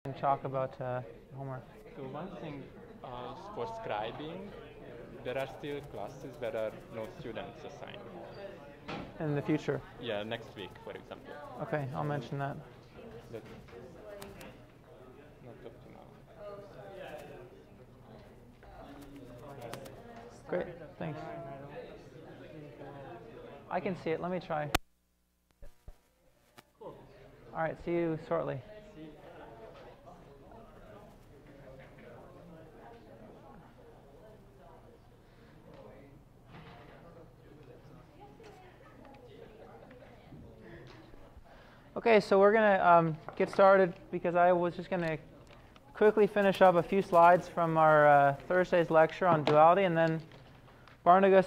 and talk about homework. So one thing for scribing, there are still classes where are no students assigned. In the future? Yeah, next week, for example. Okay, I'll mention that. That's not up to now. Great, thanks. I can see it. Let me try. All right, see you shortly. Okay, so we're going to get started because I was just going to quickly finish up a few slides from our Thursday's lecture on duality, and then Barnabas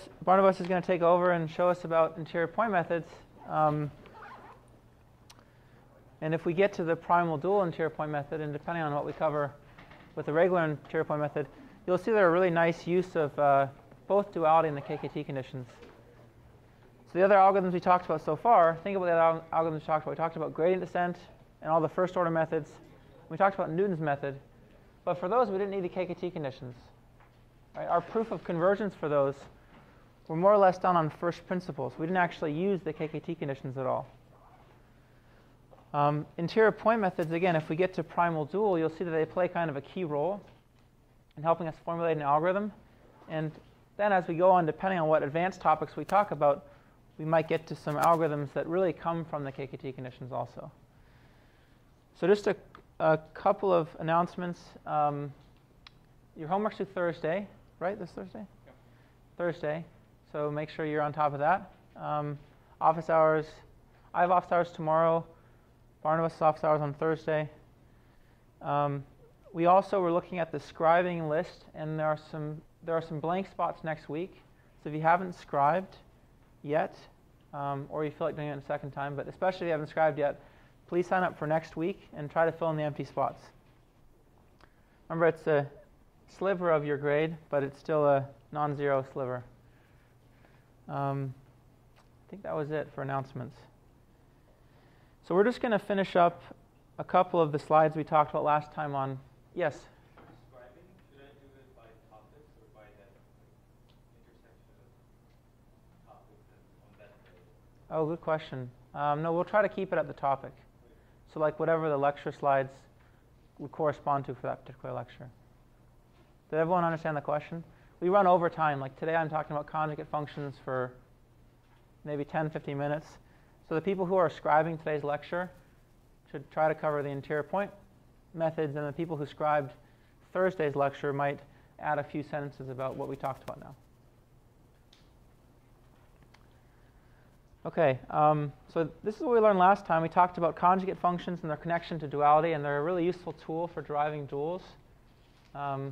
is going to take over and show us about interior point methods. And if we get to the primal dual interior point method, and depending on what we cover with the regular interior point method, you'll see there are really nice use of both duality and the KKT conditions. So the other algorithms we talked about so far, think about the other algorithms we talked about. We talked about gradient descent and all the first order methods. We talked about Newton's method. But for those, we didn't need the KKT conditions. Right? Our proof of convergence for those were more or less done on first principles. We didn't actually use the KKT conditions at all. Interior point methods, again, if we get to primal dual, you'll see that they play kind of a key role in helping us formulate an algorithm. And then as we go on, depending on what advanced topics we talk about, we might get to some algorithms that really come from the KKT conditions also. So just a couple of announcements. Your homework's due Thursday, right? This Thursday? Yeah. Thursday. So make sure you're on top of that. Office hours. I have office hours tomorrow. Barnabas has office hours on Thursday. We also were looking at the scribing list, and there are some blank spots next week. So if you haven't scribed yet, or you feel like doing it a second time, but especially if you haven't scribed yet, please sign up for next week and try to fill in the empty spots. Remember, it's a sliver of your grade, but it's still a non-zero sliver. I think that was it for announcements. So we're just going to finish up a couple of the slides we talked about last time on. Yes? Scribing, should I do it by topics or by that intersection of topics on that day? Oh, good question. No, we'll try to keep it at the topic. So like whatever the lecture slides would correspond to for that particular lecture. Did everyone understand the question? We run over time. Like today I'm talking about conjugate functions for maybe 10, 15 minutes. So the people who are scribing today's lecture should try to cover the interior point methods, and the people who scribed Thursday's lecture might add a few sentences about what we talked about now. Okay, so this is what we learned last time. We talked about conjugate functions and their connection to duality, and they're a really useful tool for deriving duals. The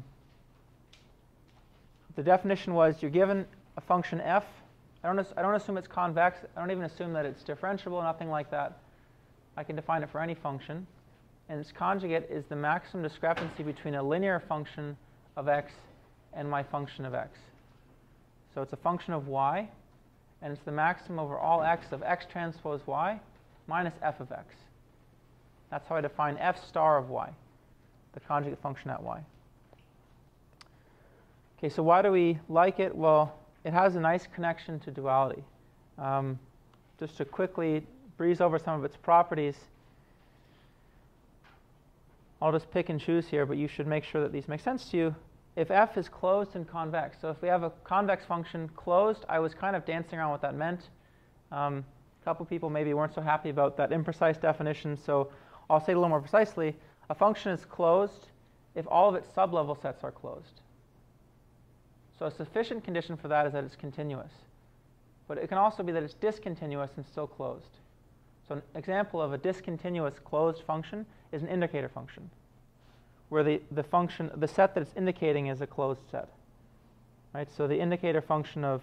definition was you're given a function f. I don't assume it's convex. I don't even assume that it's differentiable, nothing like that. I can define it for any function. And its conjugate is the maximum discrepancy between a linear function of x and my function of x. So it's a function of y, and it's the maximum over all x of x transpose y minus f of x. That's how I define f star of y, the conjugate function at y. Okay, so why do we like it? Well, it has a nice connection to duality. Just to quickly breeze over some of its properties, I'll just pick and choose here, but you should make sure that these make sense to you. If f is closed and convex, so if we have a convex function closed, I was kind of dancing around what that meant. A couple people maybe weren't so happy about that imprecise definition, so I'll say it a little more precisely. A function is closed if all of its sublevel sets are closed. So a sufficient condition for that is that it's continuous. But it can also be that it's discontinuous and still closed. So an example of a discontinuous closed function is an indicator function, where the set that it's indicating is a closed set. Right? So the indicator function of,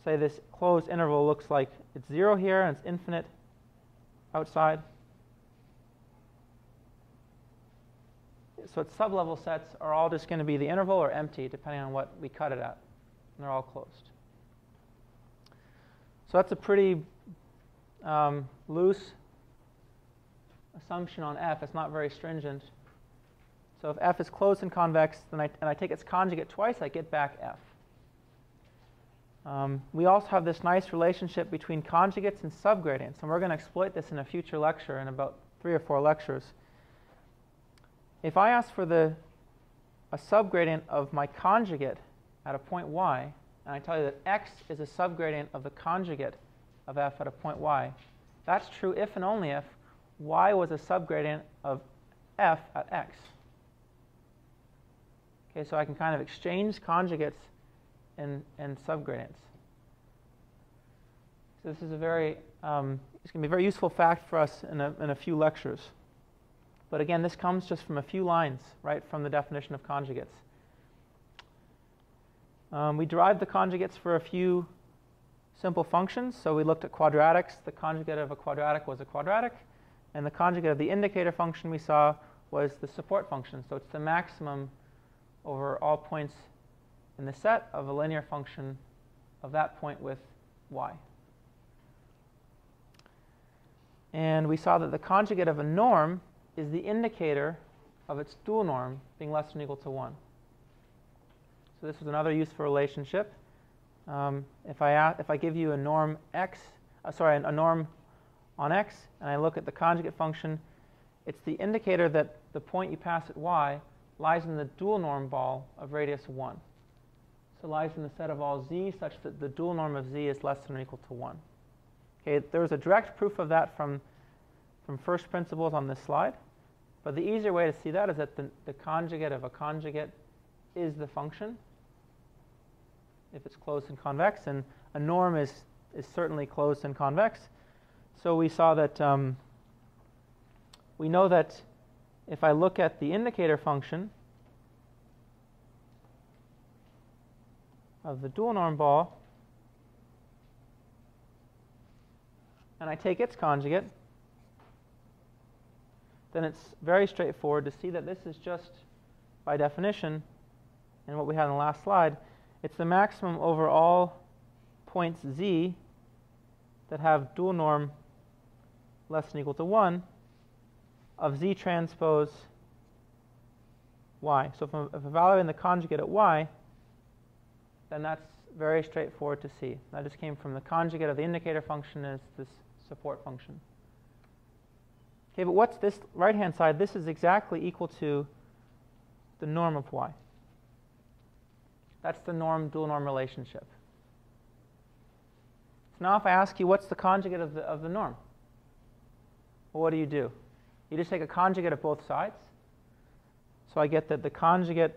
say, this closed interval looks like it's 0 here and it's infinite outside. So its sublevel sets are all just going to be the interval or empty, depending on what we cut it at. And they're all closed. So that's a pretty loose assumption on f. It's not very stringent. So if f is closed and convex, then I take its conjugate twice, I get back f. We also have this nice relationship between conjugates and subgradients, and we're going to exploit this in a future lecture in about 3 or 4 lectures. If I ask for a subgradient of my conjugate at a point y, and I tell you that x is a subgradient of the conjugate of f at a point y, that's true if and only if y was a subgradient of f at x. Okay, so I can kind of exchange conjugates and subgradients. So this is a very, it's going to be a very useful fact for us in a few lectures. But again, this comes just from a few lines, right, from the definition of conjugates. We derived the conjugates for a few simple functions. So we looked at quadratics. The conjugate of a quadratic was a quadratic. And the conjugate of the indicator function we saw was the support function. So it's the maximum over all points in the set of a linear function of that point with y. And we saw that the conjugate of a norm is the indicator of its dual norm being less than or equal to 1. So this was another useful relationship. If I give you a norm x, a norm on x, and I look at the conjugate function, it's the indicator that the point you pass at y lies in the dual norm ball of radius 1. So it lies in the set of all z such that the dual norm of z is less than or equal to 1. Okay, there's a direct proof of that from first principles on this slide. But the easier way to see that is that the conjugate of a conjugate is the function if it's closed and convex, and a norm is certainly closed and convex. So we saw that we know that if I look at the indicator function of the dual norm ball and I take its conjugate, then it's very straightforward to see that this is just, by definition, and what we had in the last slide, it's the maximum over all points z that have dual norm less than or equal to 1 of z transpose y. So if I'm evaluating the conjugate at y, then that's very straightforward to see. That just came from the conjugate of the indicator function as this support function. Okay, but what's this right-hand side? This is exactly equal to the norm of y. That's the norm-dual norm relationship. So now if I ask you what's the conjugate of the norm, well, what do? You just take a conjugate of both sides. So I get that the conjugate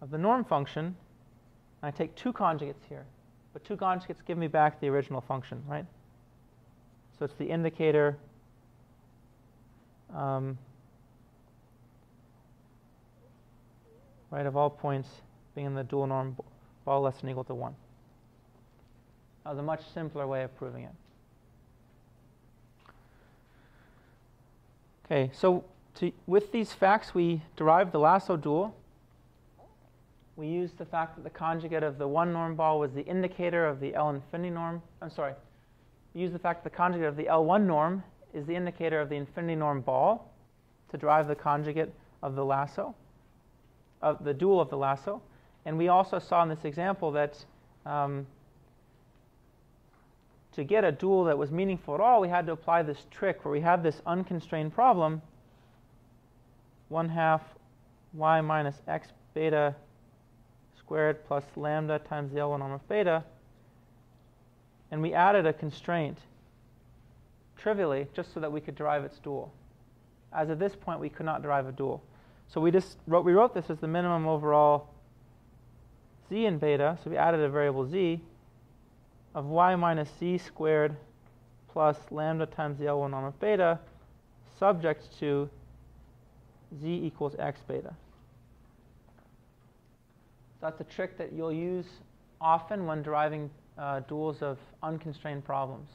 of the norm function, and I take 2 conjugates here. But 2 conjugates give me back the original function, right? So it's the indicator right, of all points being in the dual norm ball less than or equal to 1. That was a much simpler way of proving it. Okay, so with these facts, we derived the lasso dual. We used the fact that the conjugate of the 1 norm ball was the indicator of the L infinity norm. We used the fact that the conjugate of the L1 norm is the indicator of the infinity norm ball to derive the conjugate of the lasso, of the dual of the lasso. And we also saw in this example that to get a dual that was meaningful at all, we had to apply this trick where we had this unconstrained problem, 1/2 y minus x beta squared plus lambda times the L1 norm of beta. And we added a constraint, trivially, just so that we could derive its dual. As of this point, we could not derive a dual. So we wrote this as the minimum overall z in beta. So we added a variable z of y minus z squared plus lambda times the L1 norm of beta, subject to z equals x beta. So that's a trick that you'll use often when deriving duals of unconstrained problems.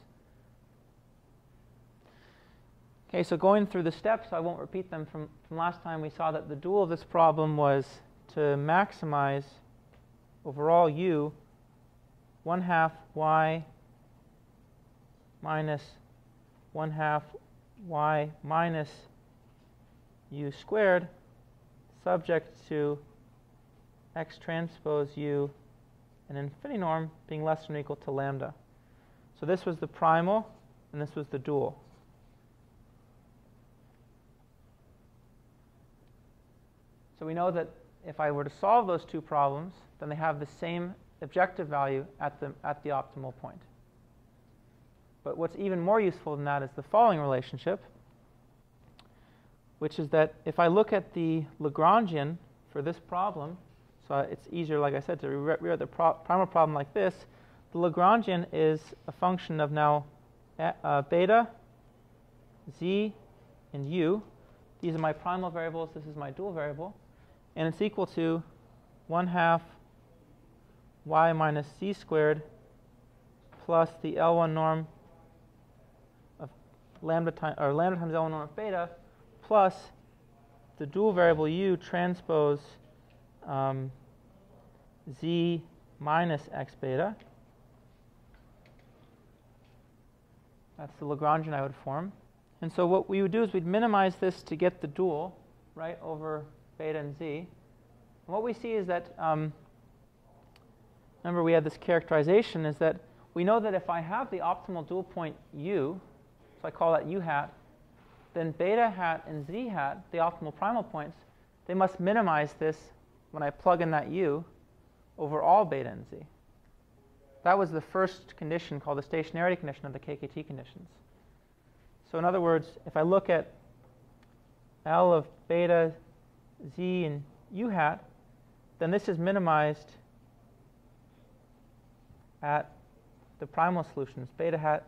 Okay, so going through the steps, I won't repeat them from last time. We saw that the dual of this problem was to maximize overall u 1/2 y minus 1/2 y minus u squared subject to x transpose u and infinity norm being less than or equal to lambda. So this was the primal, and this was the dual. So we know that if I were to solve those two problems, then they have the same objective value at the optimal point. But what's even more useful than that is the following relationship, which is that if I look at the Lagrangian for this problem, so it's easier, like I said, to rewrite the primal problem like this. The Lagrangian is a function of now beta, z, and u. These are my primal variables. This is my dual variable. And it's equal to 1/2 y minus z squared plus the L1 norm of lambda times L1 norm of beta plus the dual variable u transpose z minus x beta. That's the Lagrangian I would form. And so what we would do is we'd minimize this to get the dual, right, over beta and z. And what we see is that, remember we had this characterization, is that we know that if I have the optimal dual point u, so I call that u hat, then beta hat and z hat, the optimal primal points, they must minimize this when I plug in that u over all beta and z. That was the first condition called the stationarity condition of the KKT conditions. So in other words, if I look at L of beta, z, and u hat, then this is minimized at the primal solutions, beta hat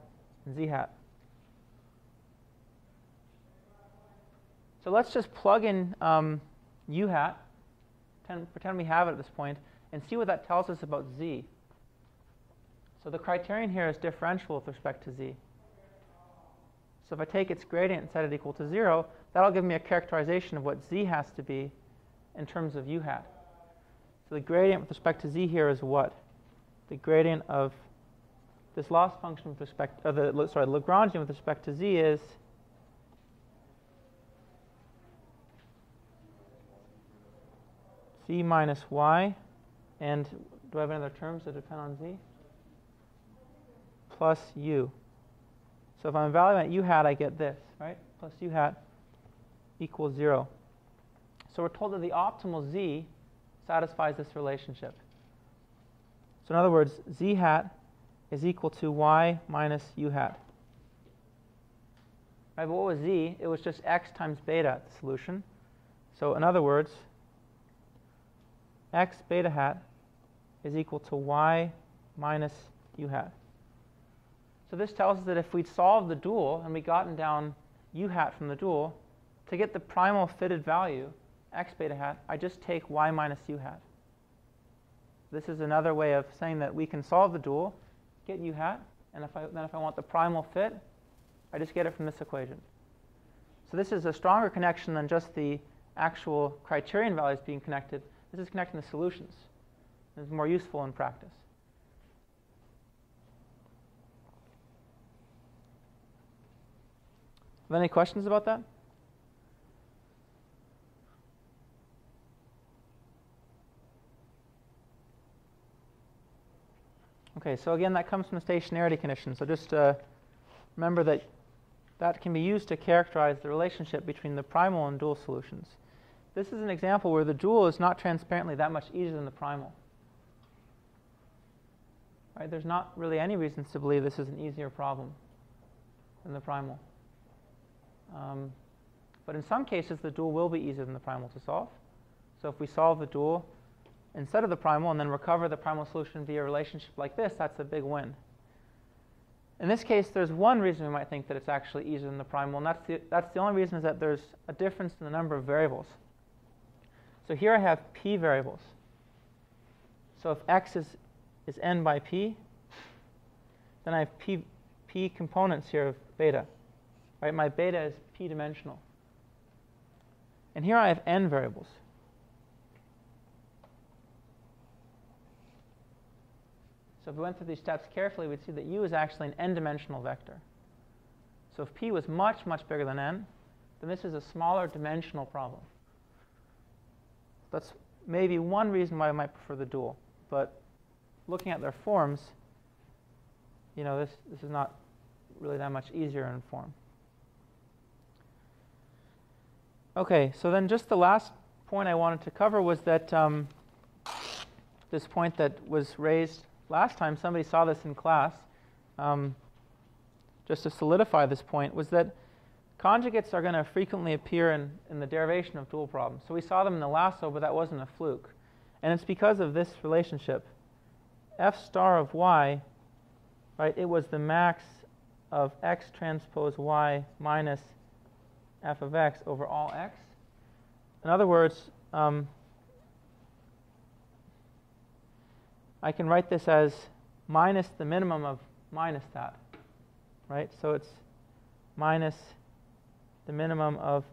and z hat. So let's just plug in u hat, pretend we have it at this point, and see what that tells us about z. So the criterion here is differential with respect to z. So if I take its gradient and set it equal to 0, that'll give me a characterization of what z has to be in terms of u hat. So the gradient with respect to z here is what? The gradient of this loss function with respect, Lagrangian with respect to z is z minus y, and do I have any other terms that depend on z? Plus u. So if I'm evaluating u hat, I get this, right? Plus u hat equals 0. So we're told that the optimal z satisfies this relationship. So in other words, z hat is equal to y minus u hat. Right, but what was z? It was just x times beta at the solution. So in other words, x beta hat is equal to y minus u hat. So this tells us that if we'd solved the dual and we'd gotten down u hat from the dual, to get the primal fitted value, x beta hat, I just take y minus u hat. This is another way of saying that we can solve the dual, get u hat, and if I want the primal fit, I just get it from this equation. So this is a stronger connection than just the actual criterion values being connected. This is connecting the solutions. This is more useful in practice. Have any questions about that? Okay, so again, that comes from the stationarity condition. So just remember that that can be used to characterize the relationship between the primal and dual solutions. This is an example where the dual is not transparently that much easier than the primal. Right? There's not really any reasons to believe this is an easier problem than the primal. But in some cases, the dual will be easier than the primal to solve. So if we solve the dual instead of the primal and then recover the primal solution via a relationship like this, that's a big win. In this case, there's one reason we might think that it's actually easier than the primal, and that's the only reason is that there's a difference in the number of variables. So here I have p variables. So if x is n by p, then I have p components here of beta. Right? My beta is p-dimensional. And here I have n variables. So if we went through these steps carefully, we'd see that u is actually an n-dimensional vector. So if p was much, much bigger than n, then this is a smaller dimensional problem. That's maybe one reason why I might prefer the dual. But looking at their forms, you know, this is not really that much easier in form. OK, so then just the last point I wanted to cover was that this point that was raised last time, somebody saw this in class, just to solidify this point, was that conjugates are going to frequently appear in the derivation of dual problems. So we saw them in the lasso, but that wasn't a fluke. And it's because of this relationship. F star of y, right, it was the max of x transpose y minus f of x over all x. In other words, I can write this as minus the minimum of minus that, right? So it's minus the minimum of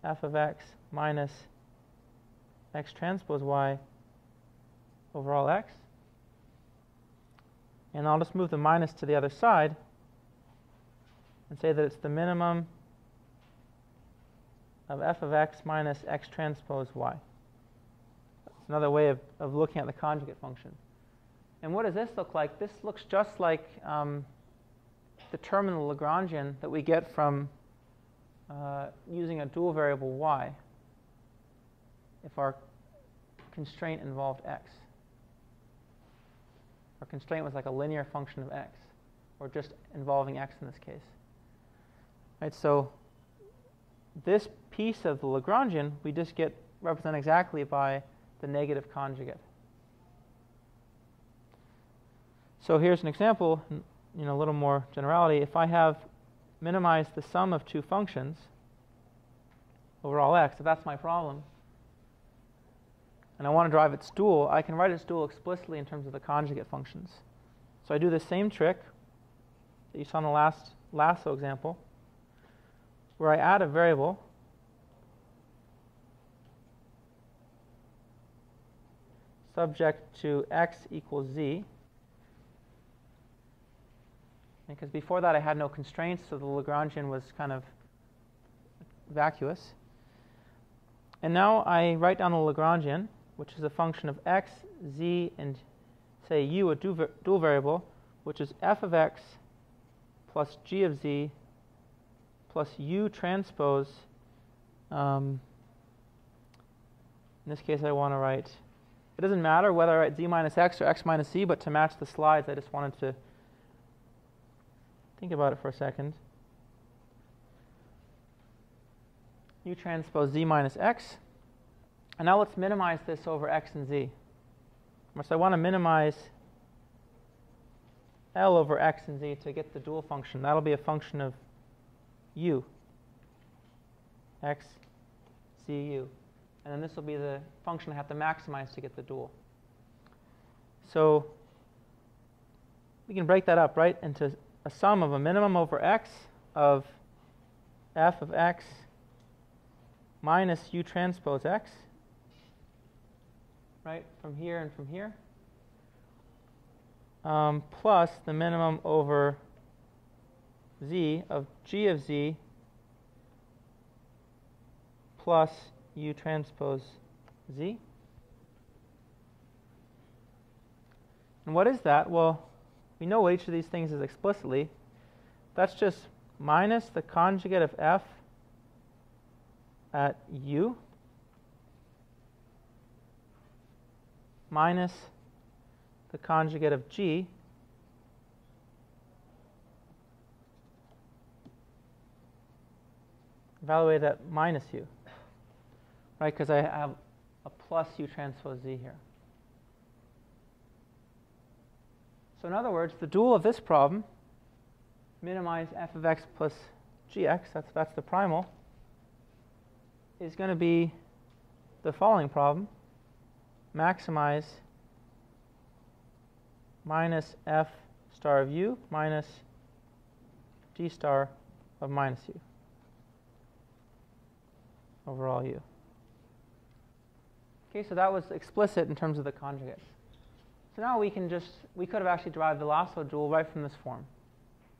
f of x minus x transpose y over all x. And I'll just move the minus to the other side and say that it's the minimum of f of x minus x transpose y. That's another way of looking at the conjugate function. And what does this look like? This looks just like the term in the Lagrangian that we get from using a dual variable y if our constraint involved x. Our constraint was like a linear function of x, or just involving x in this case. Right, so this piece of the Lagrangian we just get represented exactly by the negative conjugate. So here's an example, you know, a little more generality. If I have minimized the sum of two functions over all x, if that's my problem, and I want to derive its dual, I can write its dual explicitly in terms of the conjugate functions. So I do the same trick that you saw in the last lasso example, where I add a variable subject to x equals z. Because before that I had no constraints, so the Lagrangian was kind of vacuous. And now I write down the Lagrangian, which is a function of x, z, and say u, a dual variable, which is f of x plus g of z plus u transpose. In this case, I want to write, it doesn't matter whether I write z minus x or x minus z, but to match the slides, I just wanted to think about it for a second. U transpose z minus x. And now let's minimize this over x and z. So I want to minimize L over x and z to get the dual function. That'll be a function of u, x, z, u. And then this will be the function I have to maximize to get the dual. So we can break that up, right, into a sum of a minimum over x of f of x minus u transpose x, right, from here and from here, plus the minimum over z of g of z plus u transpose z. And what is that? Well, we know what each of these things is explicitly. That's just minus the conjugate of f at u minus the conjugate of g evaluated at minus u, right? Because I have a plus u transpose z here. So in other words, the dual of this problem, minimize f of x plus gx, that's the primal, is going to be the following problem: maximize minus f star of u minus g star of minus u over all u. Okay, so that was explicit in terms of the conjugates. So now we could have actually derived the lasso dual right from this form.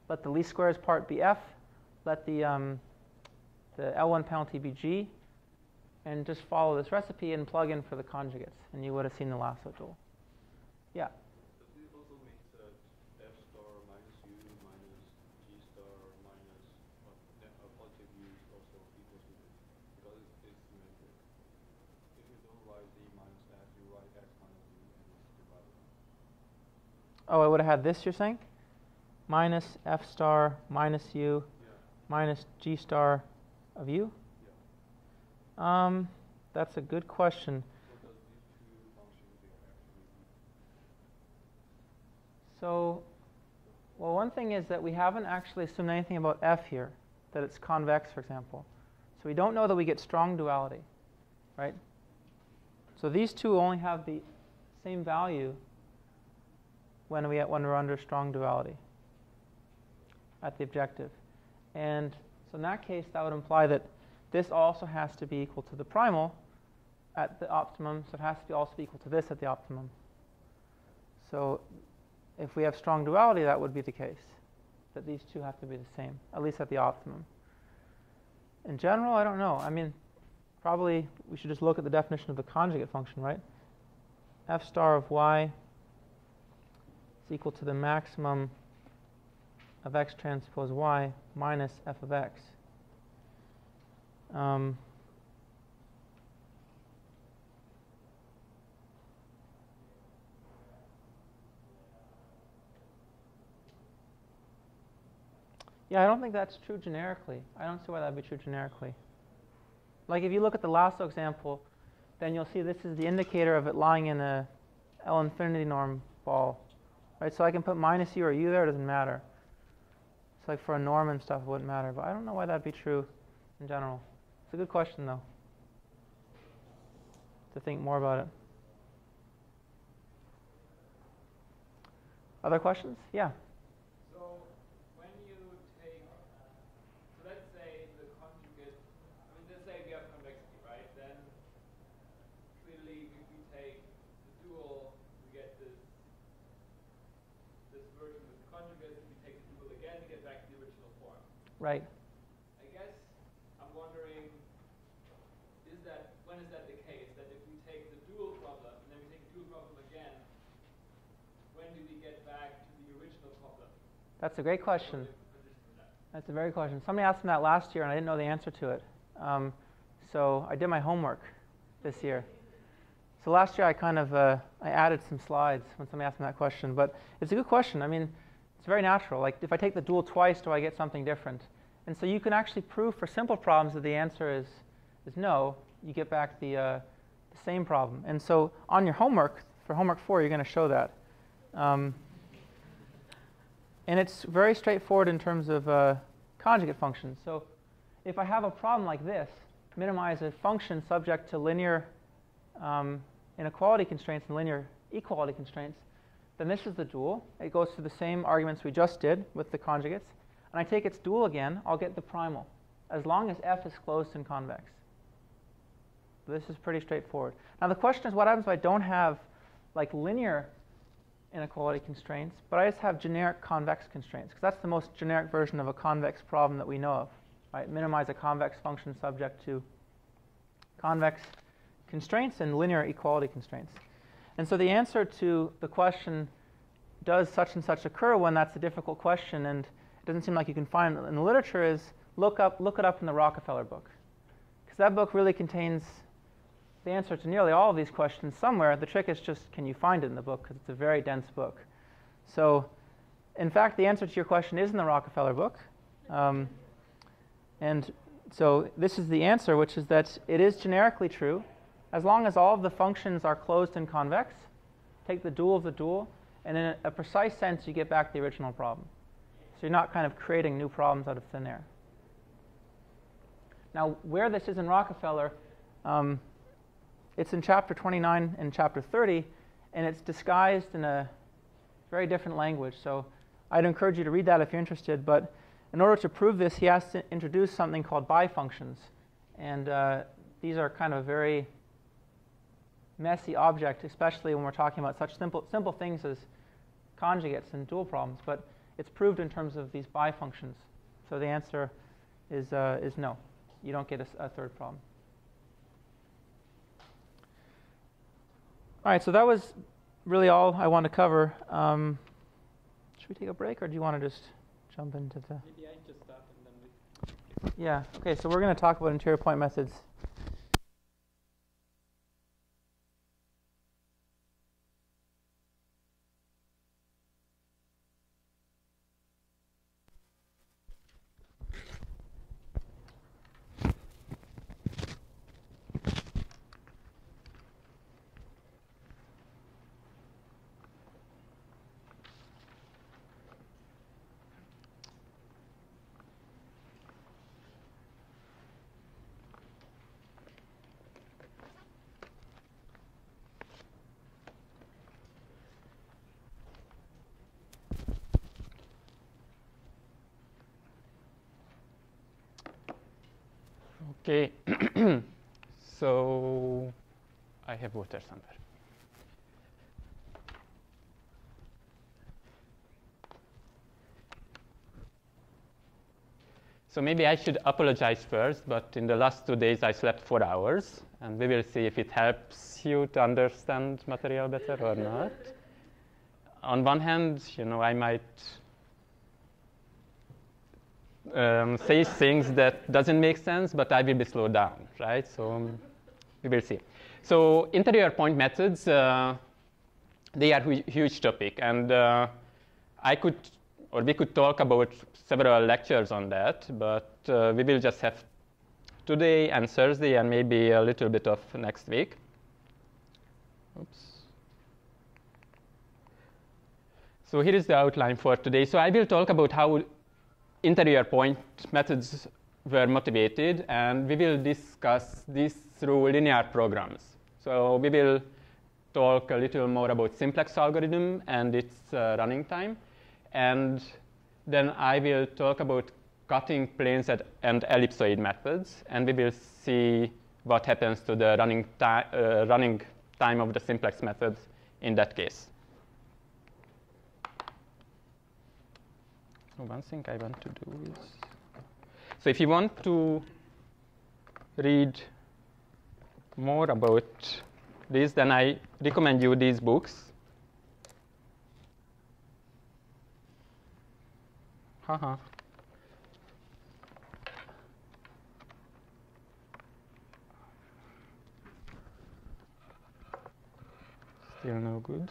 Let the least squares part be f, let the L1 penalty be G, and just follow this recipe and plug in for the conjugates, and you would have seen the lasso tool. Yeah? Does this also mean that F star minus U minus G star minus a positive U is also equal to this? Because it's symmetric. If you don't write Z minus F, you write X minus U and it's divided. Oh, I would have had this, you're saying? Minus F star minus U minus G star of U? That's a good question. So does these two functions they are actually equal? So, well, one thing is that we haven't actually assumed anything about F here, that it's convex, for example. So we don't know that we get strong duality, right? So these two only have the same value when we're under strong duality at the objective. And so in that case, that would imply that this also has to be equal to the primal at the optimum, so it has to also be equal to this at the optimum. So if we have strong duality, that would be the case, that these two have to be the same, at least at the optimum. In general, I don't know. I mean, probably we should just look at the definition of the conjugate function, right? F star of y is equal to the maximum of x transpose y minus f of x. Yeah, I don't think that's true generically. I don't see why that would be true generically. Like if you look at the lasso example, then you'll see this is the indicator of it lying in a L infinity norm ball. Right? So I can put minus u or u there, it doesn't matter. It's like for a norm and stuff, it wouldn't matter. But I don't know why that'd be true in general. It's a good question, though, to think more about it. Other questions? Yeah. So when you take, so let's say the conjugate, I mean, let's say we have convexity, right? Then clearly if we take the dual, we get this version with the conjugate. If we take the dual again, we get back the original form. Right. I guess I'm wondering, when is that the case? That if we take the dual problem and then we take the dual problem again, when do we get back to the original problem? That's a great question. That's a very good question. Somebody asked me that last year, and I didn't know the answer to it. So I did my homework this year. So last year I kind of I added some slides when somebody asked me that question. But it's a good question. I mean, it's very natural. Like if I take the dual twice, do I get something different? And so you can actually prove for simple problems that the answer is no. You get back the same problem. And so on your homework, for homework 4, you're going to show that. And it's very straightforward in terms of conjugate functions. So if I have a problem like this, minimize a function subject to linear inequality constraints and linear equality constraints, then this is the dual. It goes through the same arguments we just did with the conjugates. And I take its dual again, I'll get the primal, as long as f is closed and convex. This is pretty straightforward. Now the question is, what happens if I don't have like linear inequality constraints, but I just have generic convex constraints? Because that's the most generic version of a convex problem that we know of. Right? Minimize a convex function subject to convex constraints and linear equality constraints. And so the answer to the question, does such and such occur when that's a difficult question, and it doesn't seem like you can find it in the literature, is look it up in the Rockefeller book. Because that book really contains the answer to nearly all of these questions somewhere. The trick is just, can you find it in the book? Because it's a very dense book. So in fact, the answer to your question is in the Rockefeller book. And so this is the answer, which is that it is generically true. As long as all of the functions are closed and convex, take the dual of the dual, and in a precise sense, you get back the original problem. So you're not kind of creating new problems out of thin air. Now, where this is in Rockefeller, it's in chapter 29 and chapter 30, and it's disguised in a very different language. So I'd encourage you to read that if you're interested. But in order to prove this, he has to introduce something called bifunctions. And these are kind of a very messy object, especially when we're talking about such simple things as conjugates and dual problems. But it's proved in terms of these bifunctions. So the answer is no. You don't get a third problem. All right, so that was really all I want to cover. Should we take a break, or do you want to just jump into the... Maybe I just start and then we... Yeah, okay, so we're going to talk about interior point methods. Okay, so I have water somewhere. So maybe I should apologize first, but in the last 2 days I slept 4 hours, and we will see if it helps you to understand material better or not. On one hand, you know, I might say things that doesn't make sense, but I will be slowed down, right? So we will see. So interior point methods, they are a huge topic, and we could talk about several lectures on that, but we will just have today and Thursday and maybe a little bit of next week. Oops. So here is the outline for today. So I will talk about how interior point methods were motivated, and we will discuss this through linear programs. So we will talk a little more about simplex algorithm and its running time, and then I will talk about cutting planes and ellipsoid methods, and we will see what happens to the running time of the simplex methods in that case. One thing I want to do is, so if you want to read more about this, then I recommend you these books. Haha. Still no good.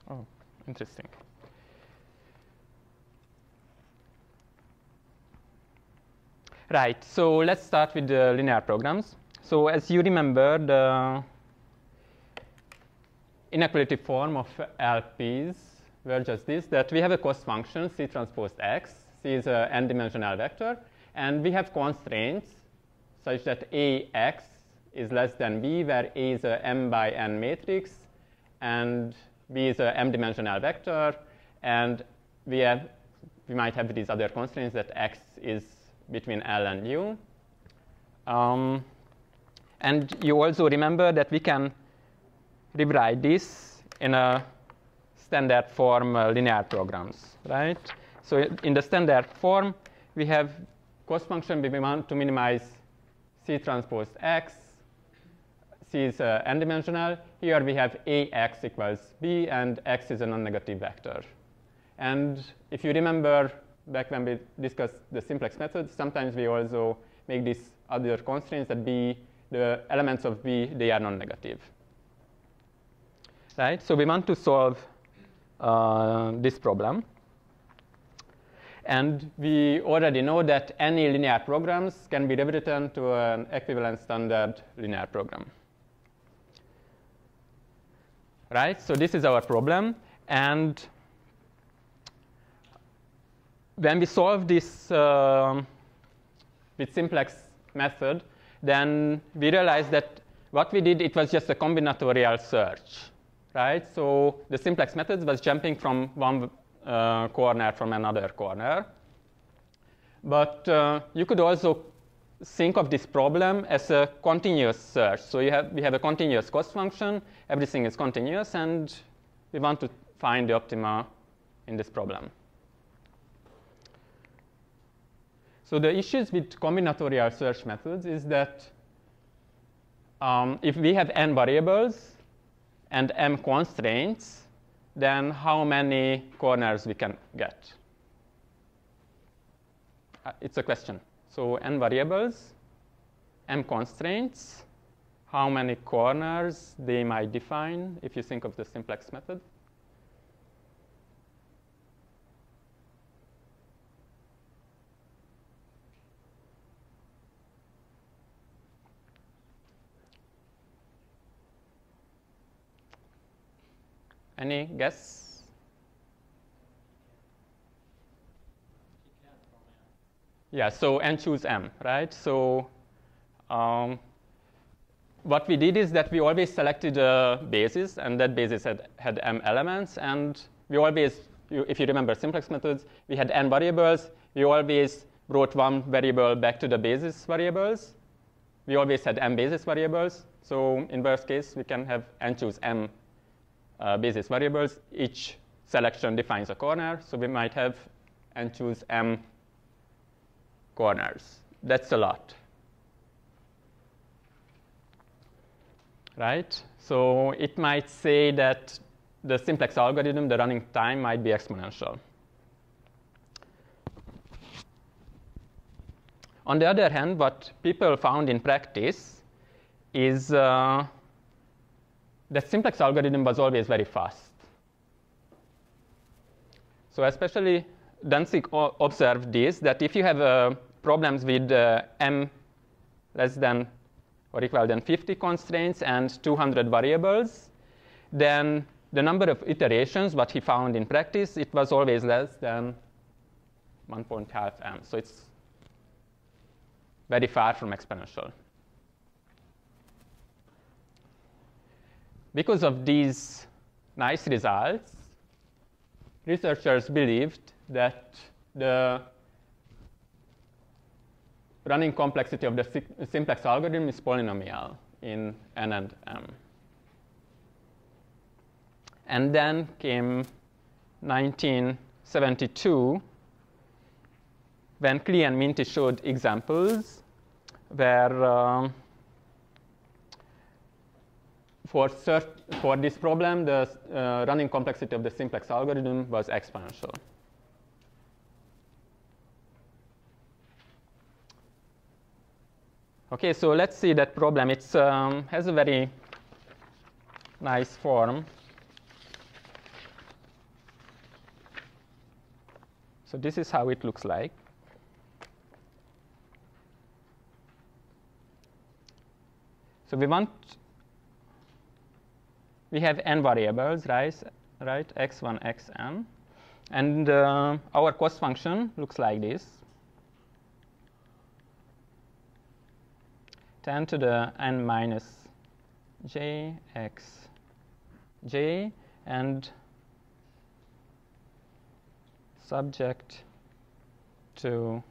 Oh, interesting. Right, so let's start with the linear programs. So as you remember, the inequality form of LPs were just this, that we have a cost function, C transpose X. C is an n-dimensional vector, and we have constraints such that AX is less than B, where A is a m by n matrix, and B is a m-dimensional vector, and we might have these other constraints that X is between L and U. And you also remember that we can rewrite this in a standard form linear programs, right? So in the standard form, we have cost function we want to minimize C transpose X. C is n-dimensional. Here we have AX equals B, and X is a non-negative vector. And if you remember back when we discussed the simplex method, sometimes we also make these other constraints that B, the elements of B, they are non-negative. Right? So we want to solve this problem. And we already know that any linear programs can be rewritten to an equivalent standard linear program. Right? So this is our problem. And when we solve this with simplex method, then we realized that what we did, it was just a combinatorial search. Right? So the simplex method was jumping from one corner from another corner. But you could also think of this problem as a continuous search. So we have a continuous cost function. Everything is continuous, and we want to find the optima in this problem. So the issues with combinatorial search methods is that if we have n variables and m constraints, then how many corners we can get? It's a question. So n variables, m constraints, how many corners they might define if you think of the simplex method? Any guess? Yeah, so n choose m, right? So what we did is that we always selected a basis, and that basis had m elements, and we always, if you remember simplex methods, we had n variables. We always brought one variable back to the basis variables. We always had m basis variables. So in worst case, we can have n choose m basis variables. Each selection defines a corner, so we might have n choose m corners. That's a lot, right? So it might say that the simplex algorithm, the running time might be exponential. On the other hand, what people found in practice is that simplex algorithm was always very fast. So especially Danzig observed this, that if you have problems with m less than or equal than 50 constraints and 200 variables, then the number of iterations, what he found in practice, it was always less than 1.5 m. So it's very far from exponential. Because of these nice results, researchers believed that the running complexity of the simplex algorithm is polynomial in n and m. And then came 1972, when Klee and Minty showed examples where for this problem, the running complexity of the simplex algorithm was exponential. Okay, so let's see that problem. It has a very nice form. So this is how it looks like. So we have n variables, right? x1, xn. And our cost function looks like this. 10 to the n minus j x j, and subject to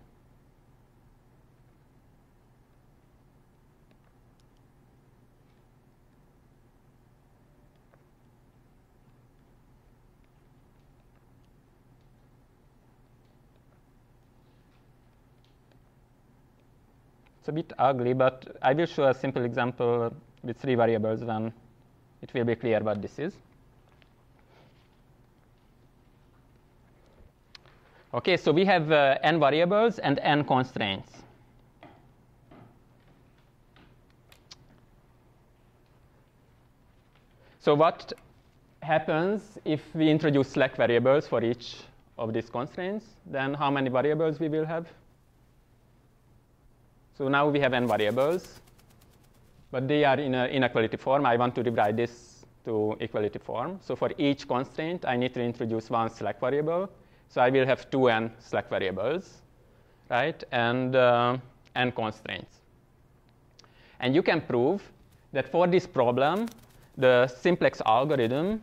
it's a bit ugly, but I will show a simple example with 3 variables, then it will be clear what this is. Okay, so we have n variables and n constraints. So what happens if we introduce slack variables for each of these constraints, then how many variables we will have? So now we have n variables, but they are in an inequality form. I want to rewrite this to equality form. So for each constraint, I need to introduce one slack variable. So I will have 2n slack variables, right? And n constraints. And you can prove that for this problem, the simplex algorithm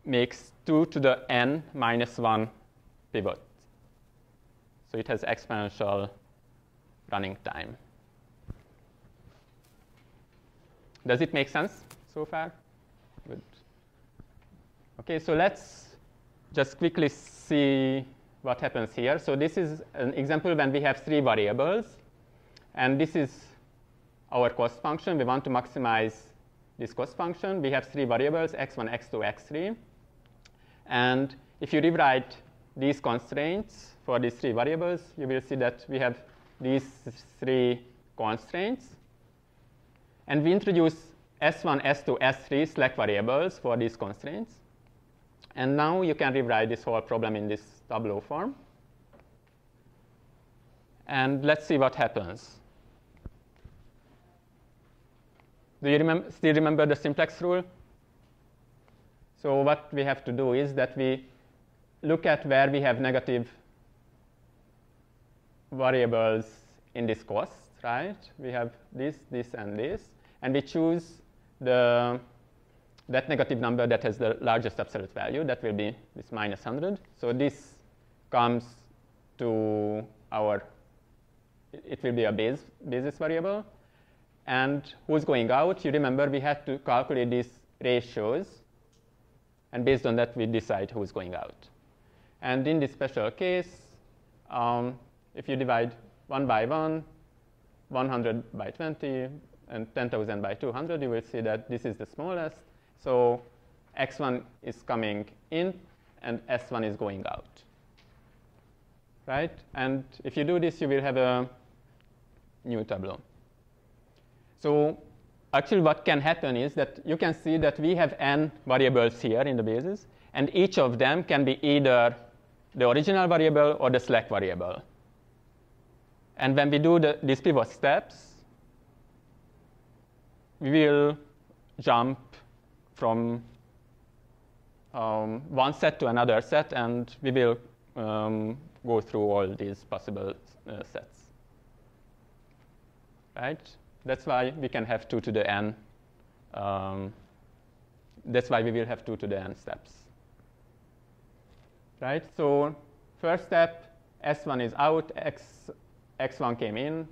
makes 2 to the n minus 1 pivot. So it has exponential running time. Does it make sense so far? Good. OK, so let's just quickly see what happens here. So this is an example when we have 3 variables. And this is our cost function. We want to maximize this cost function. We have 3 variables, x1, x2, x3. And if you rewrite these constraints for these 3 variables, you will see that we have these 3 constraints. And we introduce s1, s2, s3 slack variables for these constraints. And now you can rewrite this whole problem in this tableau form. And let's see what happens. Do you still remember the simplex rule? So what we have to do is that we look at where we have negative variables in this cost, right? We have this, this, and this. And we choose that negative number that has the largest absolute value. That will be this minus 100. So this comes to it will be a basis variable. And who's going out? You remember we had to calculate these ratios. And based on that, we decide who's going out. And in this special case, if you divide 1 by 1, 100 by 20, and 10,000 by 200, you will see that this is the smallest. So x1 is coming in, and s1 is going out. Right? And if you do this, you will have a new tableau. So actually what can happen is that you can see that we have n variables here in the basis, and each of them can be either the original variable or the slack variable. And when we do these pivot steps, we will jump from one set to another set, and we will go through all these possible sets. Right? That's why we can have 2 to the n. That's why we will have 2 to the n steps. Right? So first step, s1 is out, x1 came in,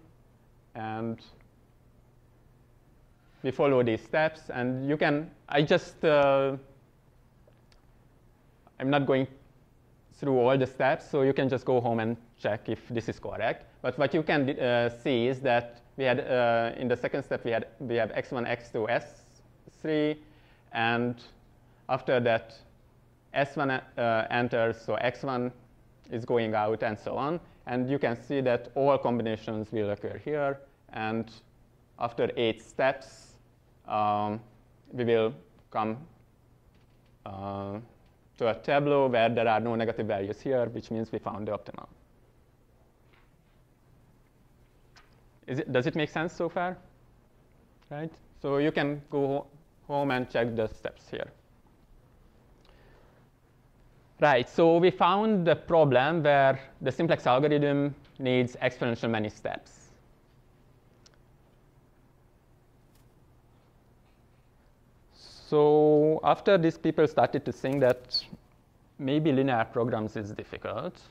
and we follow these steps. And you can, I'm not going through all the steps, so you can just go home and check if this is correct. But what you can see is that we had, in the second step, we have x1, x2, s3. And after that, s1 enters, so x1 is going out, and so on. And you can see that all combinations will occur here. And after 8 steps, we will come to a tableau where there are no negative values here, which means we found the optimal. Does it make sense so far? Right? So you can go home and check the steps here. Right, so we found the problem where the simplex algorithm needs exponential many steps. So after this, people started to think that maybe linear programs is difficult.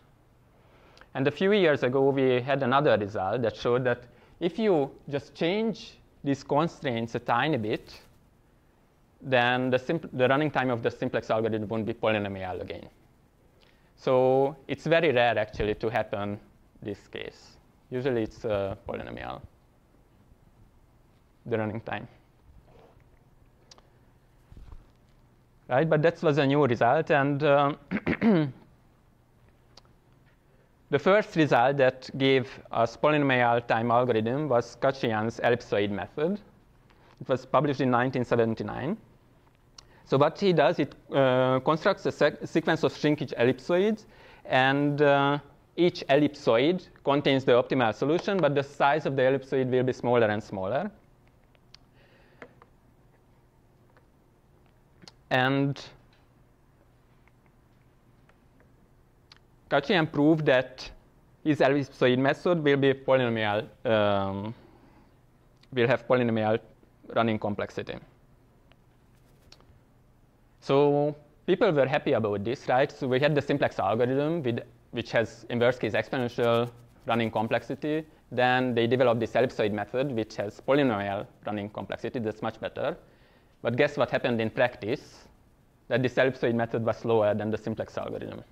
And a few years ago, we had another result that showed that if you just change these constraints a tiny bit, then the running time of the simplex algorithm won't be polynomial again. So it's very rare, actually, to happen this case. Usually, it's polynomial, the running time. Right? But that was a new result. And the first result that gave us polynomial time algorithm was Kachyan's ellipsoid method. It was published in 1979. So what he does, it constructs a sequence of shrinkage ellipsoids, and each ellipsoid contains the optimal solution, but the size of the ellipsoid will be smaller and smaller. And Kachyan proved that his ellipsoid method will be polynomial, will have polynomial running complexity. So people were happy about this, right? So we had the simplex algorithm which has inverse case exponential running complexity. Then they developed this ellipsoid method, which has polynomial running complexity. That's much better. But guess what happened in practice? That this ellipsoid method was slower than the simplex algorithm.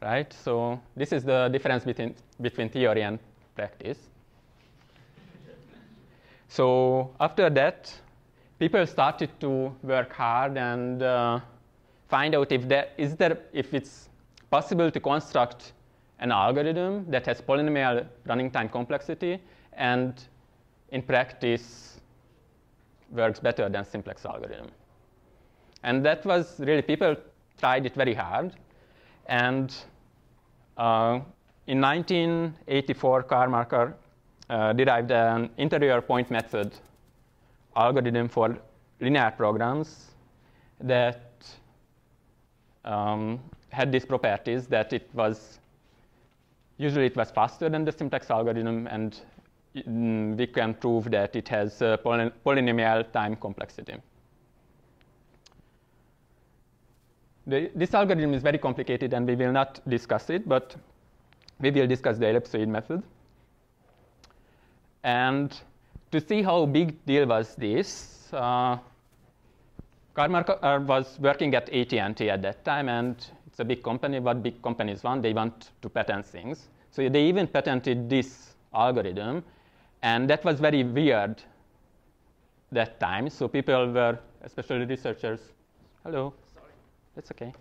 Right? So this is the difference between theory and practice. So after that, people started to work hard and find out if it's possible to construct an algorithm that has polynomial running time complexity and in practice works better than simplex algorithm. And that was really, people tried it very hard. And in 1984, Karl Markov derived an interior point method algorithm for linear programs that had these properties that usually it was faster than the simplex algorithm, and we can prove that it has polynomial time complexity. This algorithm is very complicated, and we will not discuss it, but we will discuss the ellipsoid method. And to see how big deal was this, Karl Markov was working at AT&T at that time, and it's a big company. What big companies want? They want to patent things. So they even patented this algorithm, and that was very weird that time. So people were, especially researchers, hello. That's okay.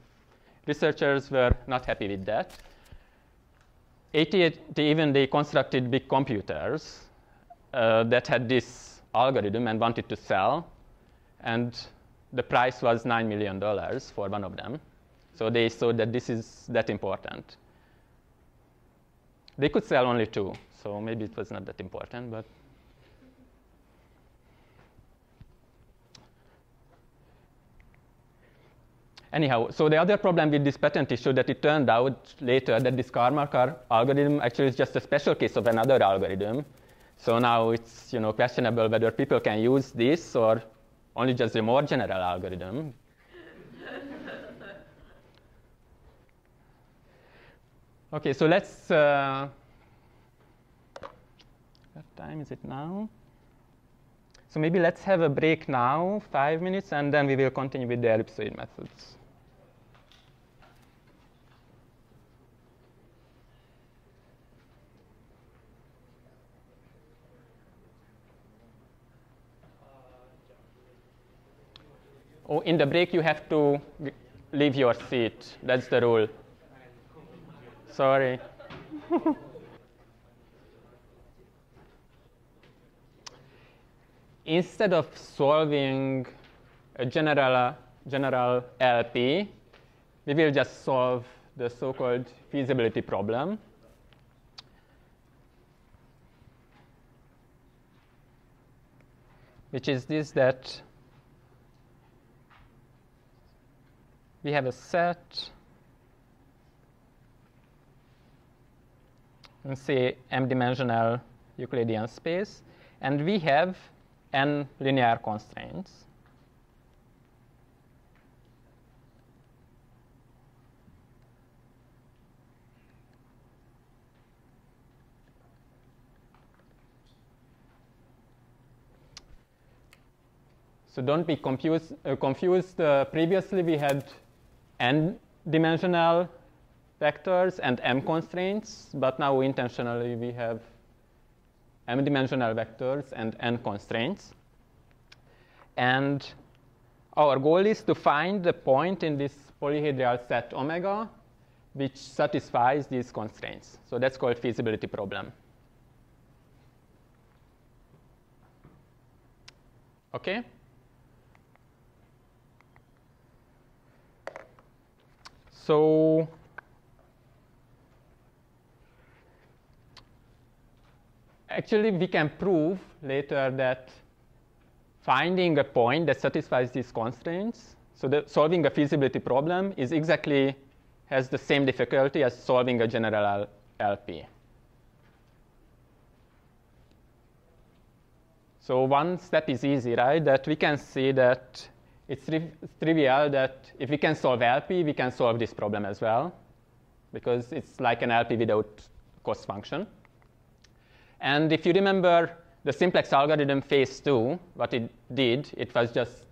Researchers were not happy with that. They constructed big computers that had this algorithm and wanted to sell, and the price was $9 million for one of them. So they saw that this is that important. They could sell only 2, so maybe it was not that important, but anyhow, so the other problem with this patent issue that it turned out later that this Karl Markov algorithm actually is just a special case of another algorithm. So now it's questionable whether people can use this or only just a more general algorithm. Okay, so let's. What time is it now? So maybe let's have a break now, 5 minutes, and then we will continue with the ellipsoid methods. Oh, in the break, you have to leave your seat. That's the rule. Sorry. Instead of solving a general LP, we will just solve the so-called feasibility problem. Which is this, that we have a set, let's say m-dimensional Euclidean space, and we have n linear constraints. So don't be confused. Previously, we had n-dimensional vectors and m constraints, but now intentionally we have m-dimensional vectors and n constraints. And our goal is to find the point in this polyhedral set omega which satisfies these constraints. So that's called feasibility problem. Okay? So actually, we can prove later that finding a point that satisfies these constraints, so solving a feasibility problem is exactly has the same difficulty as solving a general LP. So one step is easy, right? That we can see that it's trivial that if we can solve LP, we can solve this problem as well, because it's like an LP without cost function. And if you remember the simplex algorithm phase 2, what it did, it was just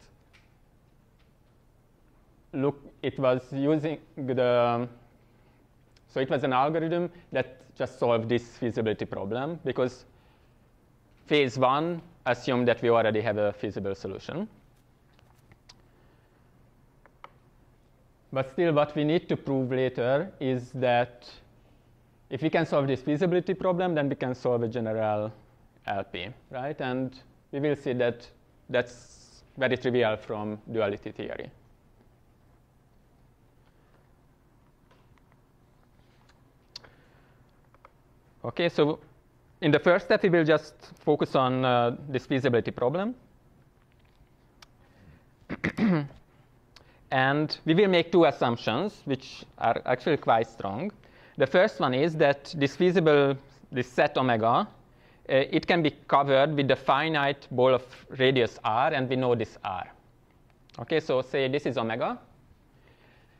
it was using the, so it was an algorithm that just solved this feasibility problem, because phase 1 assumed that we already have a feasible solution. But still, what we need to prove later is that if we can solve this feasibility problem, then we can solve a general LP, right? And we will see that that's very trivial from duality theory. Okay, so in the first step, we will just focus on this feasibility problem. And we will make two assumptions, which are actually quite strong. The first one is that this set omega, it can be covered with a finite ball of radius r, and we know this r. Okay, so say this is omega,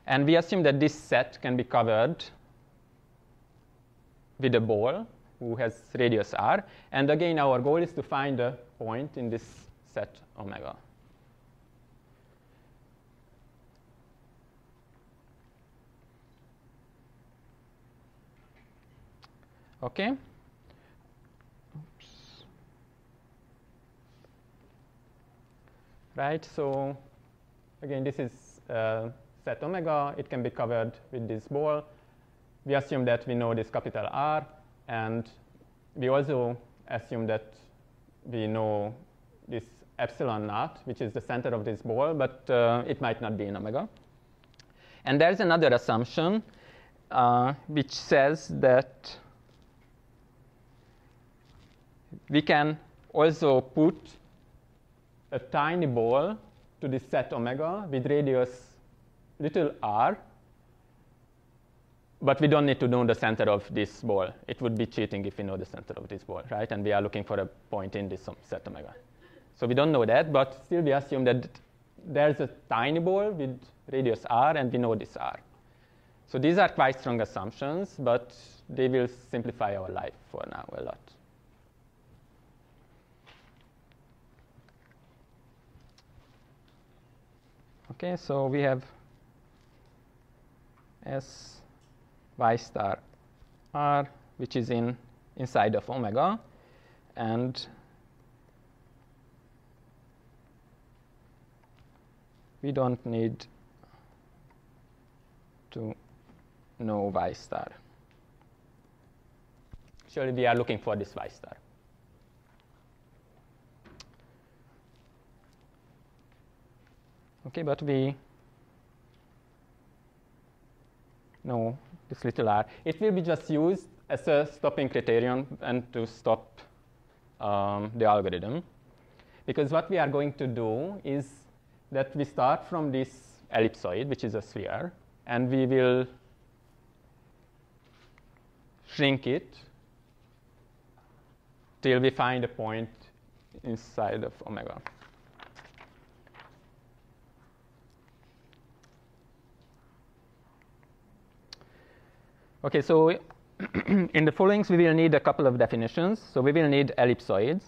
and we assume that this set can be covered with a ball who has radius r. And again, our goal is to find a point in this set omega. Okay. Oops. Right, so again, this is set omega. It can be covered with this ball. We assume that we know this capital R, and we also assume that we know this epsilon naught, which is the center of this ball, but it might not be in omega. And there's another assumption which says that we can also put a tiny ball to this set omega with radius little r, but we don't need to know the center of this ball. It would be cheating if we know the center of this ball, right? And we are looking for a point in this set omega. So we don't know that, but still we assume that there's a tiny ball with radius r, and we know this r. So these are quite strong assumptions, but they will simplify our life for now a lot. Okay, so we have S y star r, which is inside of omega, and we don't need to know y star. Actually, we are looking for this y star. Okay, but we know this little r. It will be just used as a stopping criterion and to stop the algorithm. Because what we are going to do is that we start from this ellipsoid, which is a sphere, and we will shrink it till we find a point inside of omega. Okay, so in the followings, we will need a couple of definitions. So we will need ellipsoids.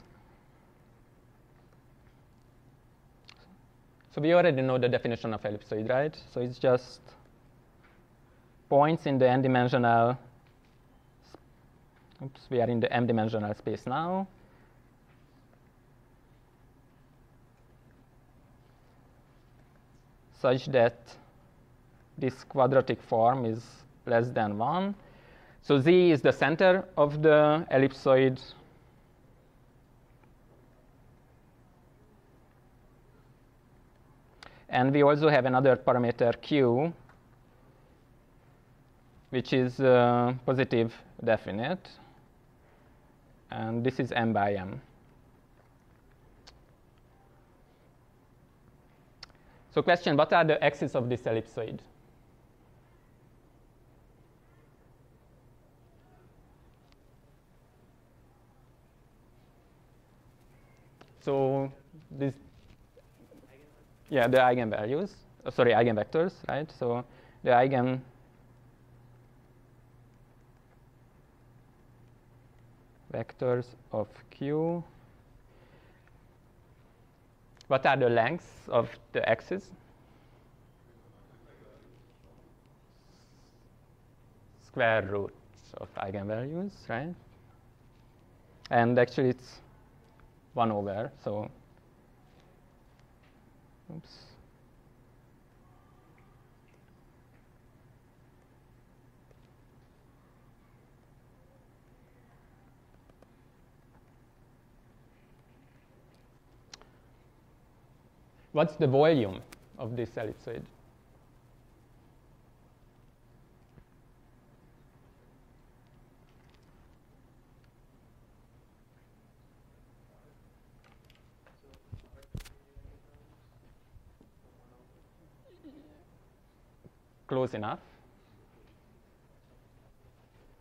So we already know the definition of ellipsoid, right? So it's just points in the n-dimensional, oops, we are in the m-dimensional space now. Such that this quadratic form is less than 1. So Z is the center of the ellipsoid. And we also have another parameter Q, which is positive definite, and this is m by m. So question, what are the axes of this ellipsoid? So this, yeah, the eigenvalues, sorry, eigenvectors, right? So the eigenvectors of Q. What are the lengths of the axes? Square roots of eigenvalues, right? And actually it's 1 over, so oops. What's the volume of this ellipsoid? Close enough.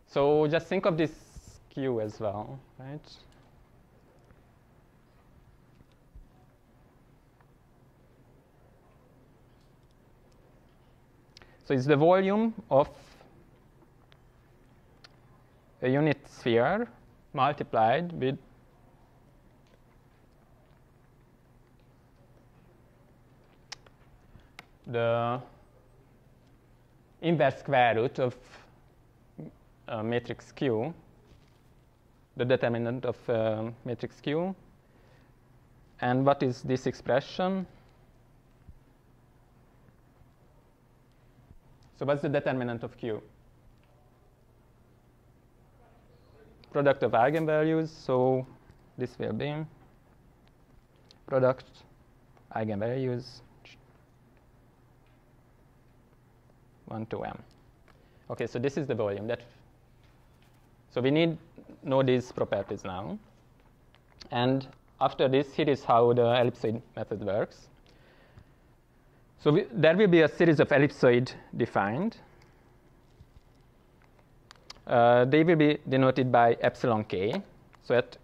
So just think of this Q as well, right? So it's the volume of a unit sphere multiplied with the inverse square root of matrix Q, the determinant of matrix Q. And what is this expression? So what's the determinant of Q? Product of eigenvalues, so this will be product eigenvalues 1 to m. Okay, so this is the volume. So we need know these properties now. And after this, here is how the ellipsoid method works. So there will be a series of ellipsoid defined. They will be denoted by epsilon k. So at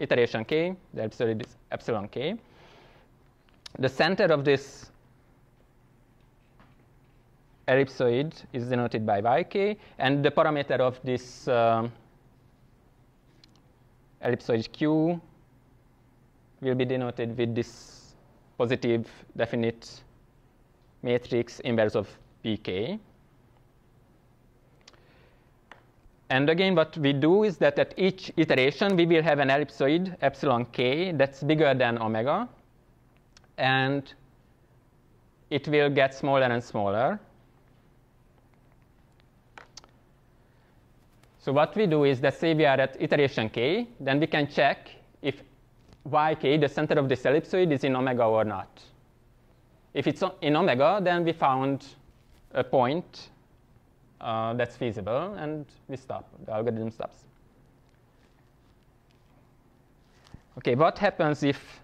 iteration k, the ellipsoid is epsilon k. The center of this ellipsoid is denoted by yk, and the parameter of this ellipsoid q will be denoted with this positive definite matrix inverse of pk. And again, what we do is that at each iteration, we will have an ellipsoid epsilon k that's bigger than omega, and it will get smaller and smaller. So what we do is that say we are at iteration k, then we can check if yk, the center of this ellipsoid, is in omega or not. If it's in omega, then we found a point that's feasible, and we stop. The algorithm stops. Okay, what happens if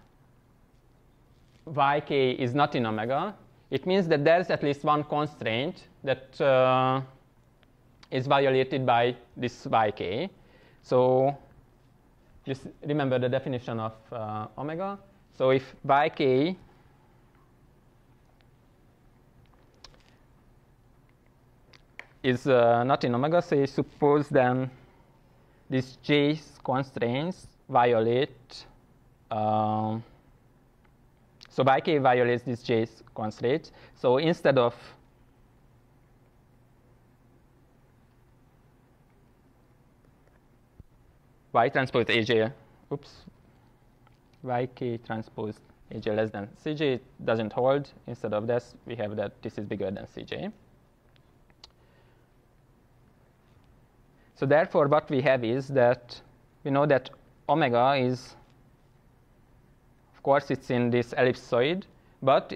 yk is not in omega? It means that there's at least one constraint that is violated by this yk. So just remember the definition of omega. So if yk is not in omega, say suppose then these j constraints violate. So yk violates these j constraints. So instead of y transpose aj, yk transpose aj less than cj doesn't hold. Instead of this, we have that this is bigger than cj. So therefore, what we have is that we know that omega is, of course, it's in this ellipsoid, but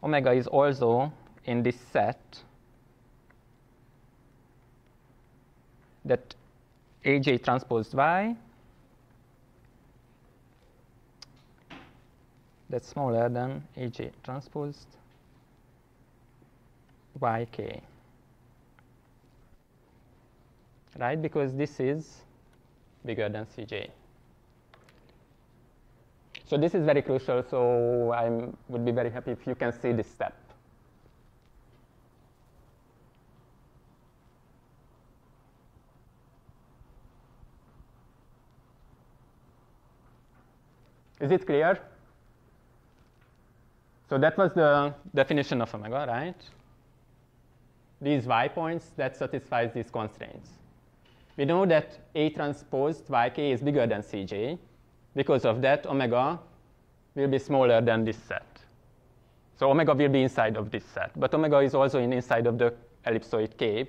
omega is also in this set that aj transpose y that's smaller than aj transposed yk, right? Because this is bigger than Cj. So this is very crucial, so I would be very happy if you can see this step. Is it clear? So that was the definition of omega, right? These y points that satisfies these constraints. We know that A transposed yk is bigger than Cj. Because of that, omega will be smaller than this set. So omega will be inside of this set. But omega is also inside of the ellipsoid cave.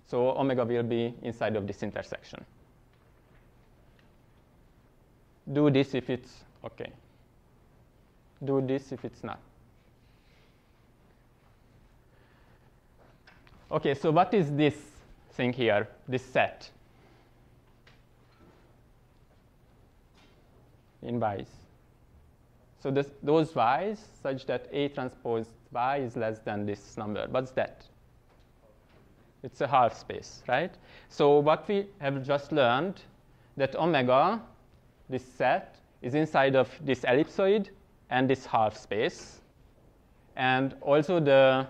So omega will be inside of this intersection. Do this if it's OK. Do this if it's not. OK, so what is this thing here, this set in y's? So those y's such that A transpose y is less than this number. What's that? It's a half space, right? So what we have just learned, that omega, this set, is inside of this ellipsoid and this half space. And also the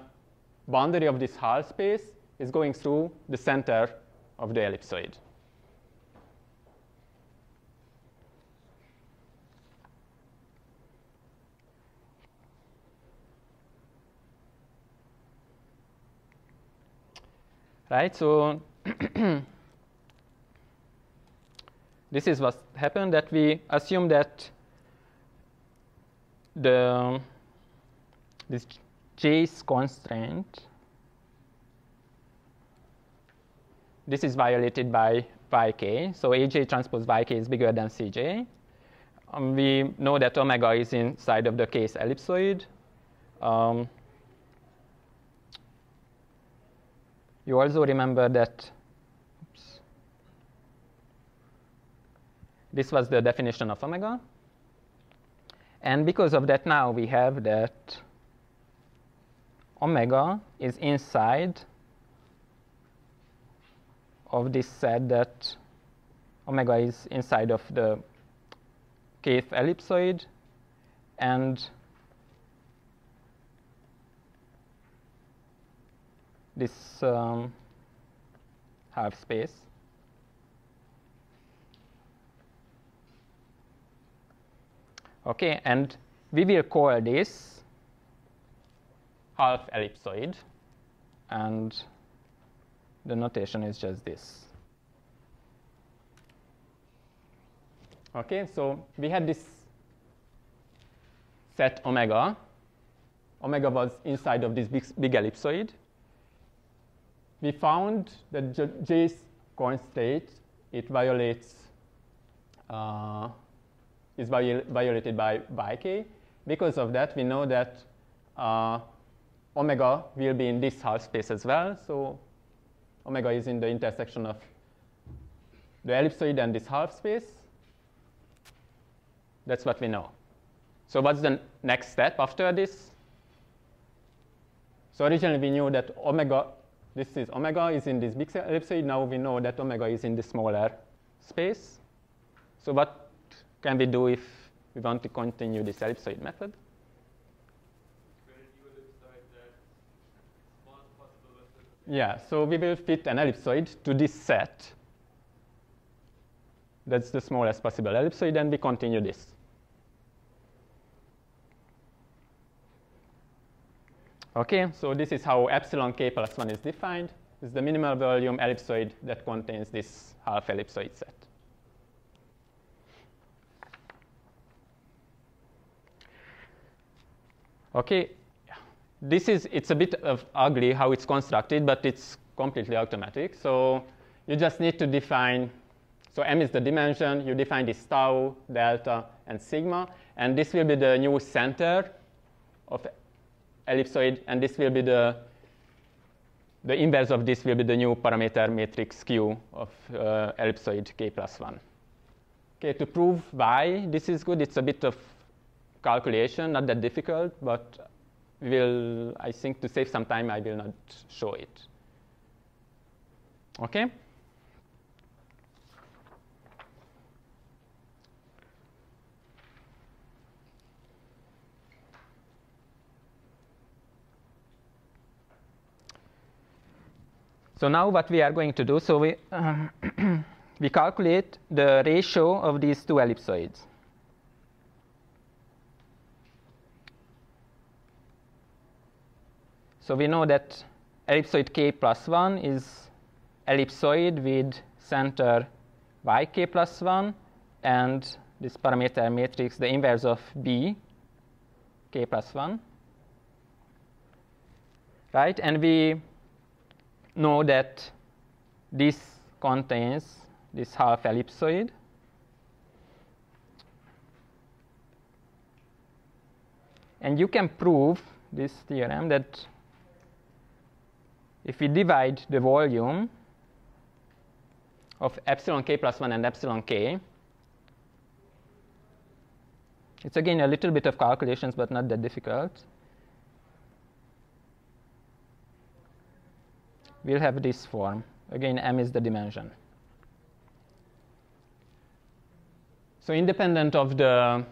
boundary of this half space is going through the center of the ellipsoid. Right, so this is what happened, that we assume that this J's constraint, this is violated by yk. So aj transpose yk is bigger than Cj. We know that omega is inside of the case ellipsoid. You also remember that this was the definition of omega. And because of that, now we have that omega is inside of this set, that omega is inside of the kth ellipsoid and this half space. Okay, and we will call this half ellipsoid, and the notation is just this. Okay, so we had this set omega. Omega was inside of this big ellipsoid. We found that J's constraint, it violates, is violated by yk. Because of that, we know that omega will be in this half space as well. So omega is in the intersection of the ellipsoid and this half space. That's what we know. So what's the next step after this? So originally we knew that omega, this is omega is in this big ellipsoid. Now we know that omega is in the smaller space. So what can we do if we want to continue this ellipsoid method? Yeah, so we will fit an ellipsoid to this set. That's the smallest possible ellipsoid, and we continue this. Okay, so this is how epsilon k plus 1 is defined. This is the minimal volume ellipsoid that contains this half ellipsoid set. Okay, it's a bit of ugly how it's constructed, but it's completely automatic. So you just need to define, so m is the dimension, you define this tau, delta, and sigma, and this will be the new center of ellipsoid, and this will be the inverse of this will be the new parameter matrix Q of ellipsoid k plus 1. Okay, to prove why this is good, it's a bit of calculation, not that difficult, but I think to save some time, I will not show it. Okay? So now what we are going to do, so we, we calculate the ratio of these two ellipsoids. So we know that ellipsoid k plus 1 is ellipsoid with center yk plus 1 and this parameter matrix, the inverse of b, k plus 1. Right? And we know that this contains this half ellipsoid. And you can prove this theorem that if we divide the volume of epsilon k plus 1 and epsilon k, it's again a little bit of calculations, but not that difficult. We'll have this form. Again, m is the dimension. So independent of the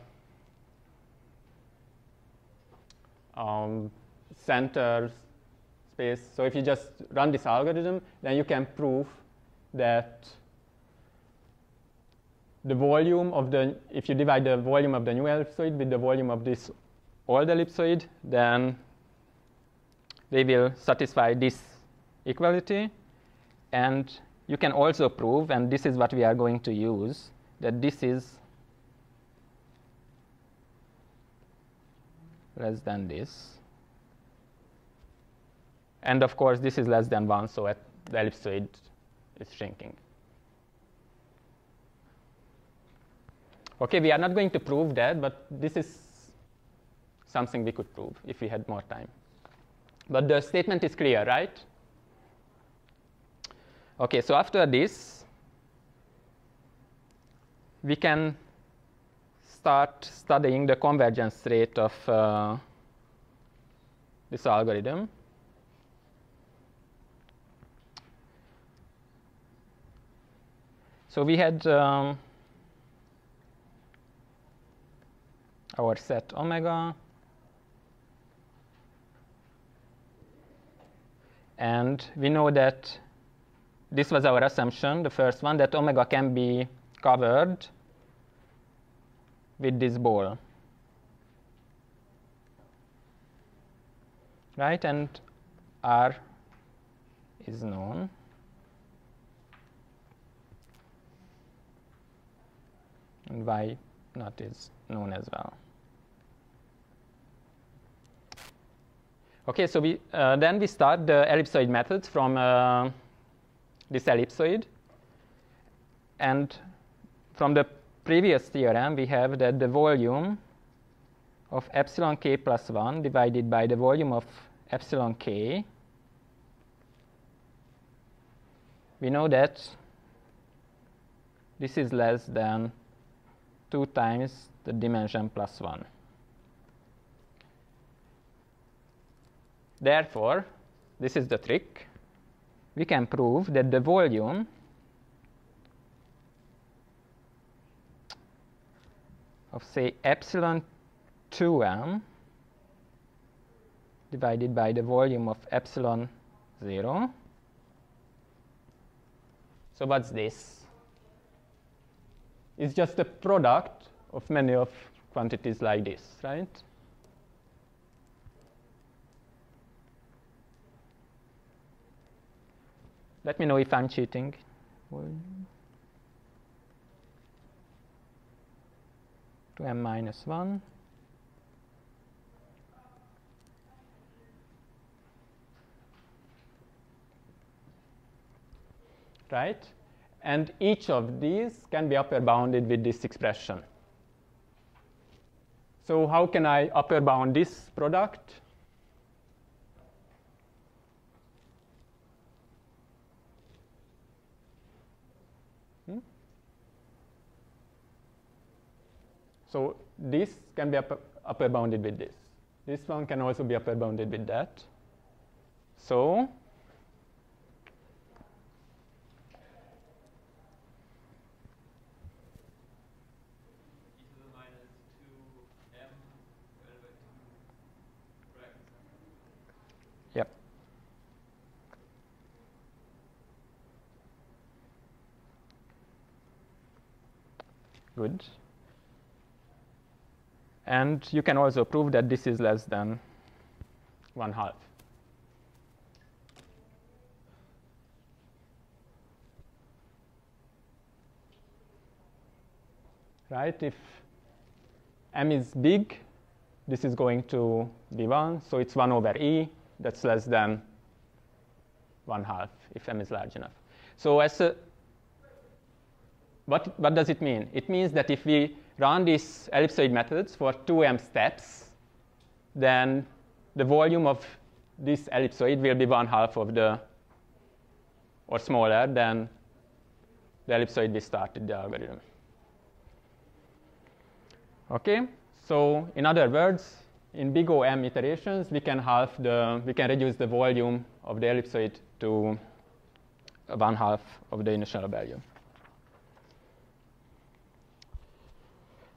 center space, so if you just run this algorithm, then you can prove that the volume of the, if you divide the volume of the new ellipsoid with the volume of this old ellipsoid, then they will satisfy this equality. And you can also prove, and this is what we are going to use, that this is less than this. And of course, this is less than 1, so the ellipsoid is shrinking. Okay, we are not going to prove that, but this is something we could prove if we had more time. But the statement is clear, right? Okay, so after this, we can start studying the convergence rate of this algorithm. So we had our set omega, and we know that this was our assumption, the first one, that omega can be covered with this ball. Right? And R is known. And Y naught is known as well. Okay, so then we start the ellipsoid methods from this ellipsoid. And from the previous theorem, we have that the volume of epsilon k plus 1 divided by the volume of epsilon k, we know that this is less than 2 times the dimension plus 1. Therefore, this is the trick. We can prove that the volume of, say, epsilon 2m divided by the volume of epsilon 0. So what's this? It's just a product of many of quantities like this, right? Let me know if I'm cheating. 2m minus 1. Right? And each of these can be upper bounded with this expression. So how can I upper bound this product? So this can be upper bounded with this. This one can also be upper bounded with that. So e to the minus 2m divided by 2 brackets. yep. Good. And you can also prove that this is less than 1/2. Right? If m is big, this is going to be 1, so it's 1 over e. That's less than 1/2 if m is large enough. So what does it mean? It means that if we run these ellipsoid methods for 2m steps, then the volume of this ellipsoid will be 1/2 of the, or smaller than the ellipsoid we started the algorithm. Okay, so in other words, in big O(m) iterations, we can reduce the volume of the ellipsoid to 1/2 of the initial value.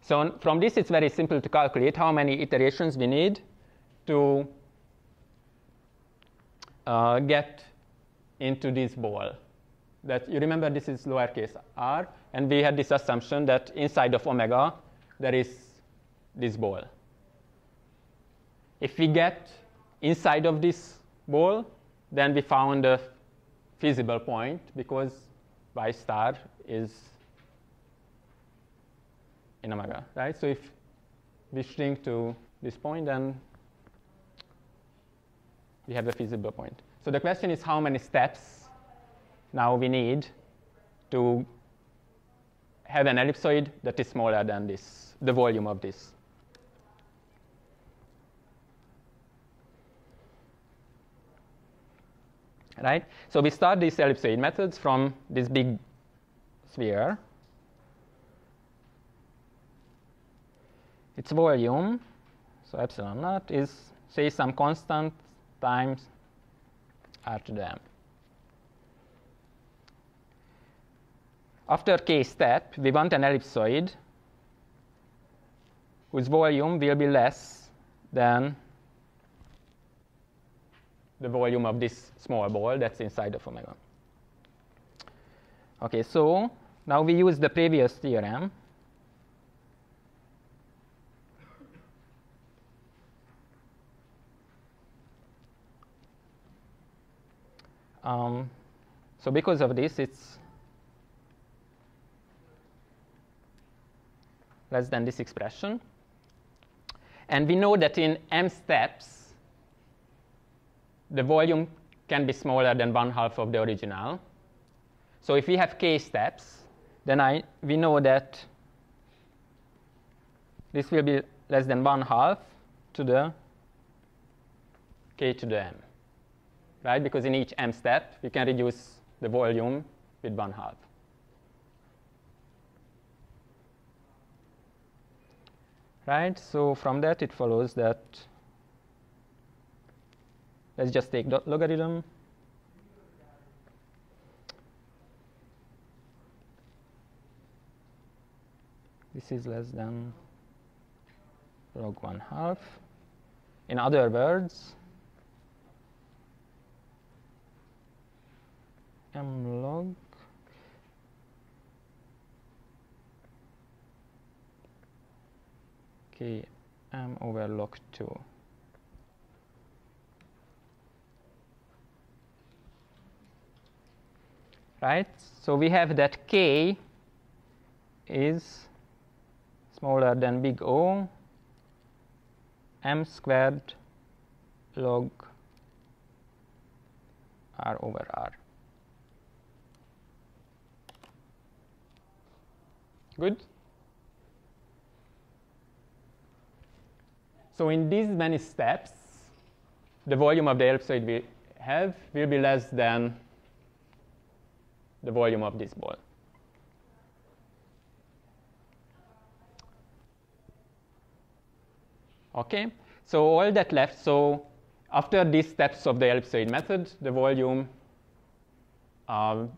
So from this, it's very simple to calculate how many iterations we need to get into this ball. That you remember, this is lowercase r, and we had this assumption that inside of omega there is this ball. If we get inside of this ball, then we found a feasible point because y star is in omega, right? So if we shrink to this point, then we have a feasible point. So the question is how many steps now we need to have an ellipsoid that is smaller than this, the volume of this. Right? So we start these ellipsoid methods from this big sphere. Its volume, so epsilon naught, is, say, some constant times r to the m. After k step, we want an ellipsoid whose volume will be less than the volume of this small ball that's inside of omega. Okay, so now we use the previous theorem. So because of this, it's less than this expression. And we know that in m steps, the volume can be smaller than 1/2 of the original. So if we have k steps, then we know that this will be less than 1/2 to the k to the m. Right? Because in each m step, we can reduce the volume with 1/2. Right? So from that, it follows that, let's just take the logarithm. This is less than log 1/2. In other words, m log k m over log 2. Right? So we have that k is smaller than big O, m squared log r over r. Good? So in these many steps, the volume of the ellipsoid we have will be less than the volume of this ball. Okay, so all that left, so after these steps of the ellipsoid method, the volume will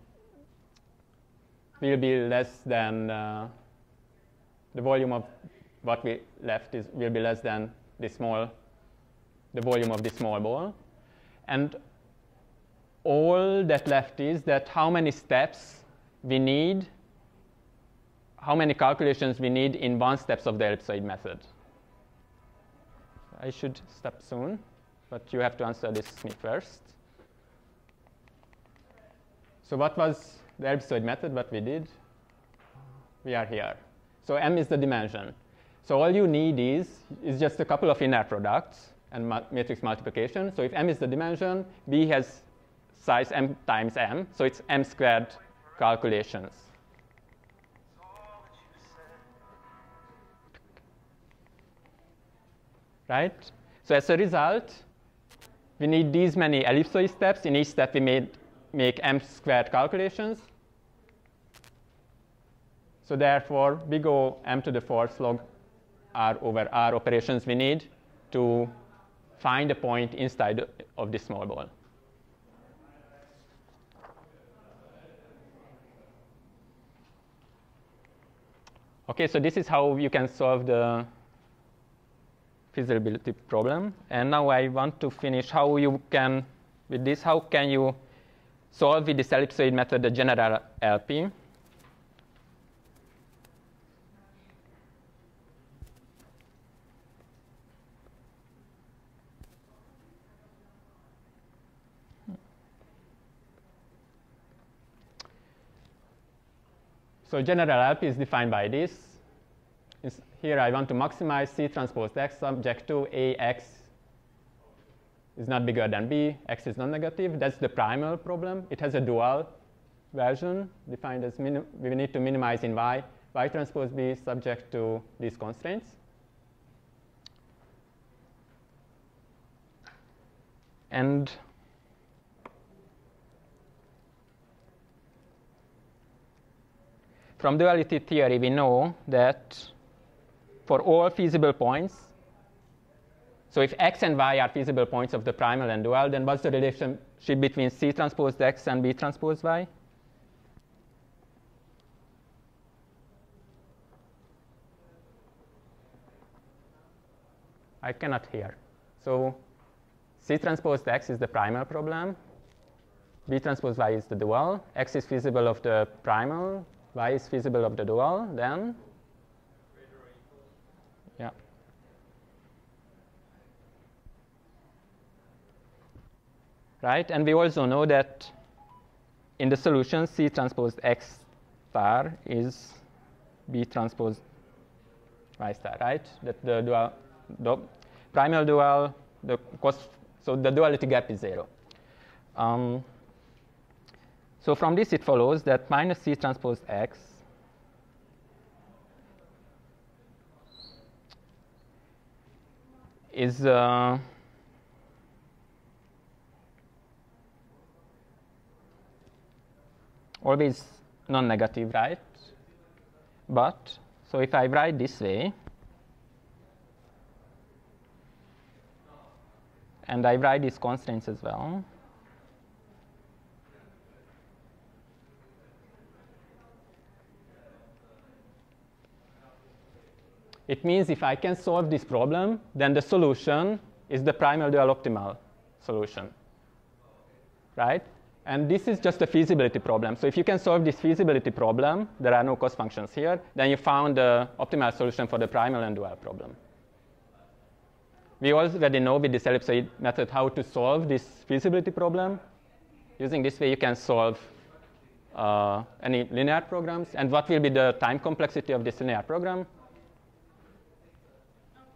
be less than, the volume of what we left will be less than the volume of the small ball. And all that left is that how many steps we need, how many calculations we need in one steps of the ellipsoid method. I should stop soon, but you have to answer this me first. So what was the ellipsoid method, what we did? We are here. So M is the dimension. So all you need is just a couple of inner products and matrix multiplication. So if M is the dimension, B has size M times M. So it's M squared calculations. Right? So as a result, we need these many ellipsoid steps. In each step, we make M squared calculations. So therefore, we go M to the 4th log R over R operations we need to find a point inside of this small ball. Okay, so this is how you can solve the feasibility problem. And now I want to finish how you can, with this, how can you solve with this ellipsoid method the general LP. So general LP is defined by this. Here I want to maximize C transpose X subject to AX is not bigger than B, X is non-negative. That's the primal problem. It has a dual version defined as we need to minimize in Y transpose B subject to these constraints. And from duality theory, we know that for all feasible points, so if X and Y are feasible points of the primal and dual, then what's the relationship between C transpose X and B transpose Y? I cannot hear. So C transpose X is the primal problem. B transpose Y is the dual. X is feasible of the primal. Y is feasible of the dual. Then? Yeah. Right? And we also know that in the solution, C transpose X star is B transpose Y star, right? That the dual, the primal dual, so the duality gap is 0. So from this, it follows that minus C transpose X is always non-negative, right? But, so if I write this way, and I write these constraints as well, it means if I can solve this problem, then the solution is the primal dual optimal solution, right? And this is just a feasibility problem. So if you can solve this feasibility problem, there are no cost functions here, then you found the optimal solution for the primal and dual problem. We already know with this ellipsoid method how to solve this feasibility problem. Using this way, you can solve any linear programs. And what will be the time complexity of this linear program?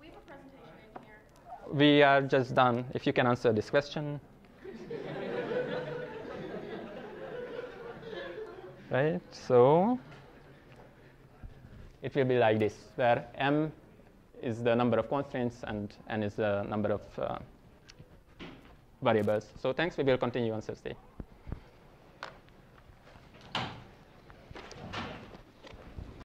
We have a presentation in here. We are just done. If you can answer this question. Right, so it will be like this, where M is the number of constraints and N is the number of variables. So thanks, we will continue on Thursday.